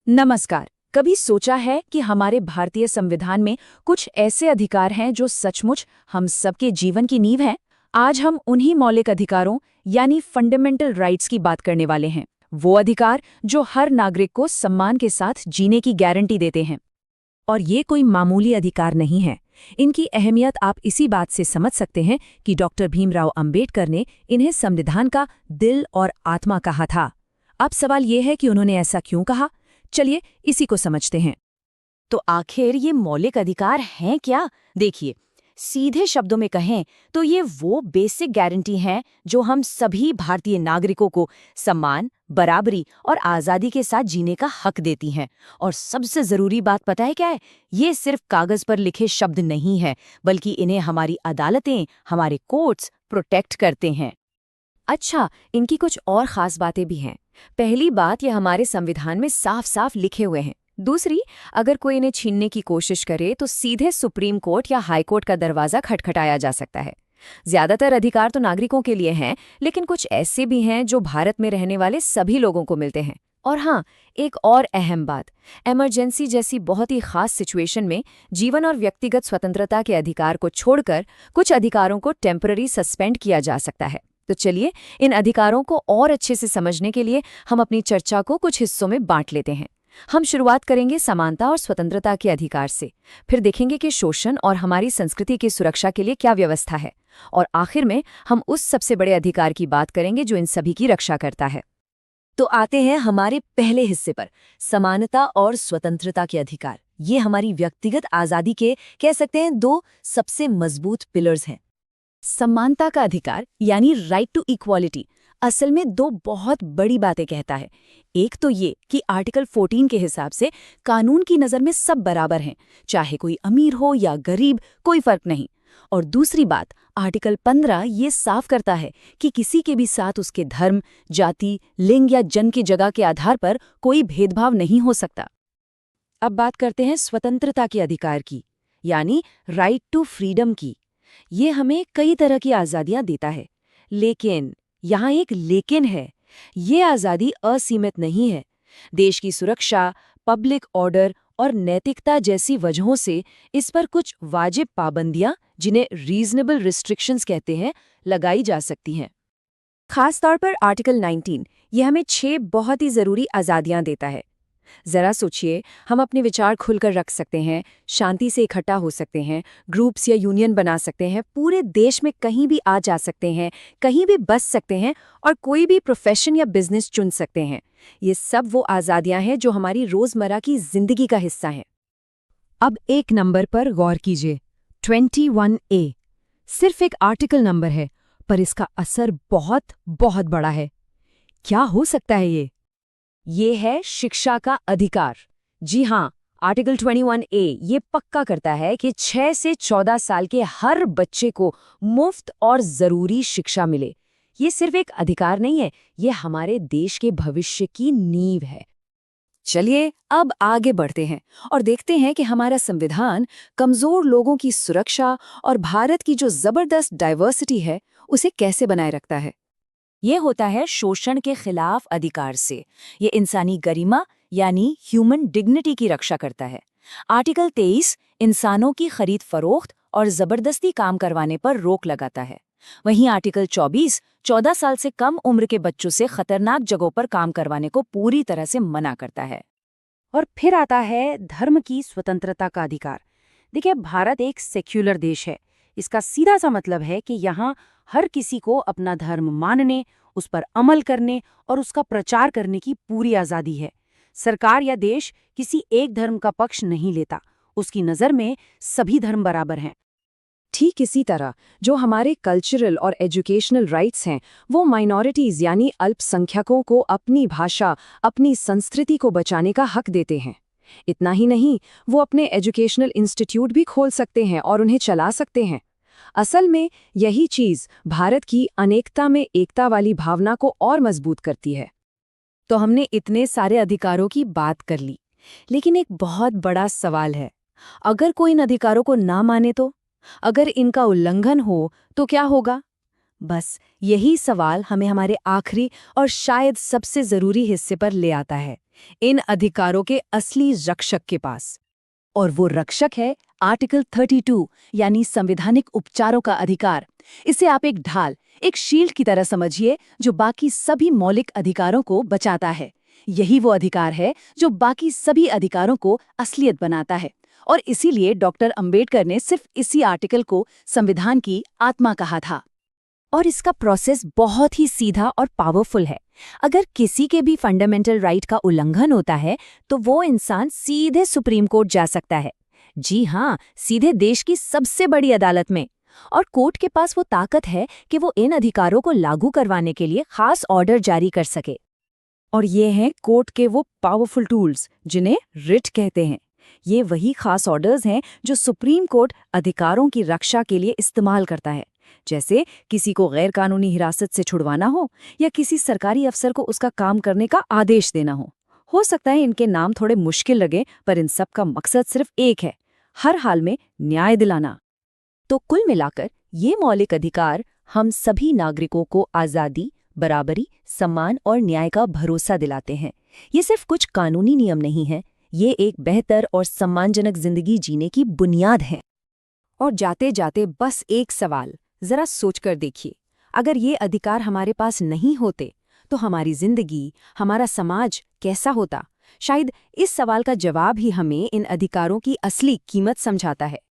नमस्कार। कभी सोचा है कि हमारे भारतीय संविधान में कुछ ऐसे अधिकार हैं जो सचमुच हम सबके जीवन की नींव हैं? आज हम उन्हीं मौलिक अधिकारों यानी फंडामेंटल राइट्स की बात करने वाले हैं। वो अधिकार जो हर नागरिक को सम्मान के साथ जीने की गारंटी देते हैं। और ये कोई मामूली अधिकार नहीं है। इनकी अहमियत आप इसी बात से समझ सकते हैं कि डॉक्टर भीमराव अंबेडकर ने इन्हें संविधान का दिल और आत्मा कहा था। अब सवाल ये है कि उन्होंने ऐसा क्यों कहा? चलिए इसी को समझते हैं। तो आखिर ये मौलिक अधिकार हैं क्या? देखिए, सीधे शब्दों में कहें तो ये वो बेसिक गारंटी हैं जो हम सभी भारतीय नागरिकों को सम्मान, बराबरी और आज़ादी के साथ जीने का हक देती हैं। और सबसे ज़रूरी बात पता है क्या है? ये सिर्फ कागज़ पर लिखे शब्द नहीं है, बल्कि इन्हें हमारी अदालतें, हमारे कोर्ट्स प्रोटेक्ट करते हैं। अच्छा, इनकी कुछ और खास बातें भी हैं। पहली बात, ये हमारे संविधान में साफ साफ लिखे हुए हैं। दूसरी, अगर कोई इन्हें छीनने की कोशिश करे तो सीधे सुप्रीम कोर्ट या हाई कोर्ट का दरवाजा खटखटाया जा सकता है। ज्यादातर अधिकार तो नागरिकों के लिए हैं, लेकिन कुछ ऐसे भी हैं जो भारत में रहने वाले सभी लोगों को मिलते हैं। और हाँ, एक और अहम बात, इमरजेंसी जैसी बहुत ही खास सिचुएशन में जीवन और व्यक्तिगत स्वतंत्रता के अधिकार को छोड़कर कुछ अधिकारों को टेम्पररी सस्पेंड किया जा सकता है। तो चलिए, इन अधिकारों को और अच्छे से समझने के लिए हम अपनी चर्चा को कुछ हिस्सों में बांट लेते हैं। हम शुरुआत करेंगे समानता और स्वतंत्रता के अधिकार से, फिर देखेंगे कि शोषण और हमारी संस्कृति की सुरक्षा के लिए क्या व्यवस्था है, और आखिर में हम उस सबसे बड़े अधिकार की बात करेंगे जो इन सभी की रक्षा करता है। तो आते हैं हमारे पहले हिस्से पर, समानता और स्वतंत्रता के अधिकार। ये हमारी व्यक्तिगत आज़ादी के, कह सकते हैं, दो सबसे मजबूत पिलर्स हैं। समानता का अधिकार यानी राइट टू इक्वालिटी असल में दो बहुत बड़ी बातें कहता है। एक तो ये कि आर्टिकल 14 के हिसाब से कानून की नज़र में सब बराबर हैं, चाहे कोई अमीर हो या गरीब, कोई फर्क नहीं। और दूसरी बात, आर्टिकल 15 ये साफ करता है कि किसी के भी साथ उसके धर्म, जाति, लिंग या जन्म की जगह के आधार पर कोई भेदभाव नहीं हो सकता। अब बात करते हैं स्वतंत्रता के अधिकार की, यानी राइट टू फ्रीडम की। ये हमें कई तरह की आज़ादियां देता है, लेकिन यहाँ एक लेकिन है। ये आज़ादी असीमित नहीं है। देश की सुरक्षा, पब्लिक ऑर्डर और नैतिकता जैसी वजहों से इस पर कुछ वाजिब पाबंदियां, जिन्हें रीजनेबल रिस्ट्रिक्शंस कहते हैं, लगाई जा सकती हैं। खास तौर पर आर्टिकल 19 ये हमें 6 बहुत ही ज़रूरी आज़ादियां देता है। जरा सोचिए, हम अपने विचार खुलकर रख सकते हैं, शांति से इकट्ठा हो सकते हैं, ग्रुप्स या यूनियन बना सकते हैं, पूरे देश में कहीं भी आ जा सकते हैं, कहीं भी बस सकते हैं और कोई भी प्रोफेशन या बिजनेस चुन सकते हैं। ये सब वो आज़ादियां हैं जो हमारी रोज़मर्रा की जिंदगी का हिस्सा हैं। अब एक नंबर पर गौर कीजिए, 21A। सिर्फ एक आर्टिकल नंबर है, पर इसका असर बहुत बहुत बड़ा है। क्या हो सकता है ये है शिक्षा का अधिकार। जी हाँ, आर्टिकल 21A ये पक्का करता है कि 6 से 14 साल के हर बच्चे को मुफ्त और ज़रूरी शिक्षा मिले। ये सिर्फ एक अधिकार नहीं है, ये हमारे देश के भविष्य की नींव है। चलिए अब आगे बढ़ते हैं और देखते हैं कि हमारा संविधान कमज़ोर लोगों की सुरक्षा और भारत की जो ज़बरदस्त डाइवर्सिटी है, उसे कैसे बनाए रखता है। ये होता है शोषण के खिलाफ अधिकार से। ये इंसानी गरिमा यानी ह्यूमन डिग्निटी की रक्षा करता है। आर्टिकल 23 इंसानों की खरीद फरोख्त और जबरदस्ती काम करवाने पर रोक लगाता है। वहीं आर्टिकल 24 14 साल से कम उम्र के बच्चों से खतरनाक जगहों पर काम करवाने को पूरी तरह से मना करता है। और फिर आता है धर्म की स्वतंत्रता का अधिकार। देखिए, भारत एक सेक्युलर देश है। इसका सीधा सा मतलब है कि यहाँ हर किसी को अपना धर्म मानने, उस पर अमल करने और उसका प्रचार करने की पूरी आज़ादी है। सरकार या देश किसी एक धर्म का पक्ष नहीं लेता। उसकी नज़र में सभी धर्म बराबर हैं। ठीक इसी तरह जो हमारे कल्चरल और एजुकेशनल राइट्स हैं, वो माइनॉरिटीज़ यानी अल्पसंख्यकों को अपनी भाषा, अपनी संस्कृति को बचाने का हक देते हैं। इतना ही नहीं, वो अपने एजुकेशनल इंस्टीट्यूट भी खोल सकते हैं और उन्हें चला सकते हैं। असल में यही चीज़ भारत की अनेकता में एकता वाली भावना को और मजबूत करती है। तो हमने इतने सारे अधिकारों की बात कर ली, लेकिन एक बहुत बड़ा सवाल है। अगर कोई इन अधिकारों को ना माने तो? अगर इनका उल्लंघन हो तो क्या होगा? बस यही सवाल हमें हमारे आखिरी और शायद सबसे ज़रूरी हिस्से पर ले आता है, इन अधिकारों के असली रक्षक के पास। और वो रक्षक है आर्टिकल 32 यानी संवैधानिक उपचारों का अधिकार। इसे आप एक ढाल, एक शील्ड की तरह समझिए जो बाकी सभी मौलिक अधिकारों को बचाता है। यही वो अधिकार है जो बाकी सभी अधिकारों को असलियत बनाता है। और इसीलिए डॉक्टर अंबेडकर ने सिर्फ इसी आर्टिकल को संविधान की आत्मा कहा था। और इसका प्रोसेस बहुत ही सीधा और पावरफुल है। अगर किसी के भी फंडामेंटल राइट का उल्लंघन होता है तो वो इंसान सीधे सुप्रीम कोर्ट जा सकता है। जी हाँ, सीधे देश की सबसे बड़ी अदालत में। और कोर्ट के पास वो ताकत है कि वो इन अधिकारों को लागू करवाने के लिए खास ऑर्डर जारी कर सके। और ये हैं कोर्ट के वो पावरफुल टूल्स जिन्हें रिट कहते हैं। ये वही खास ऑर्डर्स हैं जो सुप्रीम कोर्ट अधिकारों की रक्षा के लिए इस्तेमाल करता है। जैसे किसी को गैर कानूनी हिरासत से छुड़वाना हो या किसी सरकारी अफसर को उसका काम करने का आदेश देना हो सकता है इनके नाम थोड़े मुश्किल लगे, पर इन सब का मकसद सिर्फ एक है, हर हाल में न्याय दिलाना। तो कुल मिलाकर ये मौलिक अधिकार हम सभी नागरिकों को आज़ादी, बराबरी, सम्मान और न्याय का भरोसा दिलाते हैं। ये सिर्फ कुछ कानूनी नियम नहीं है, ये एक बेहतर और सम्मानजनक जिंदगी जीने की बुनियाद है। और जाते जाते बस एक सवाल जरा सोचकर देखिए, अगर ये अधिकार हमारे पास नहीं होते तो हमारी जिंदगी, हमारा समाज कैसा होता? शायद इस सवाल का जवाब ही हमें इन अधिकारों की असली कीमत समझाता है।